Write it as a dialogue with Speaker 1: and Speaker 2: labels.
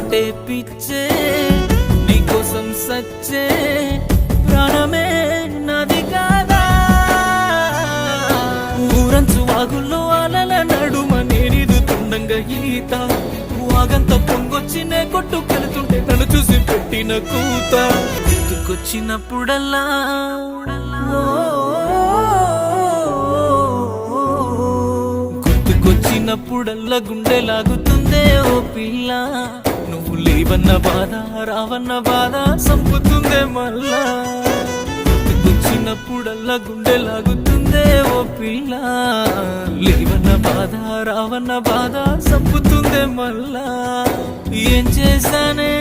Speaker 1: నువ్వంటే పిచ్చే నీకోసం సచ్చే ప్రాణమే నాది కాదా ఊరంచు వాగుల్లో అలల నడుమ నేనిదుతుండంగా ఈత వాగంత పొంగొచ్చినే కొట్టుకెళ్తుంటే నన్ను చూసి పెట్టిన కూత గుర్తుకొచ్చినప్పుడల్లా గుర్తుకొచ్చినప్పుడల్లా గుండె లాగుతుందే ఓ పిల్ల నువ్వు లేవన్న బాధ రావన్న బాధ సంపుతుందే మళ్ళా గుర్తుకొచ్చినప్పుడల్లా గుండె లాగుతుందే ఓ పిల్ల లేవన్న బాధ రావన్న బాధ సంపుతుందే మళ్ళా ఏం చేశానే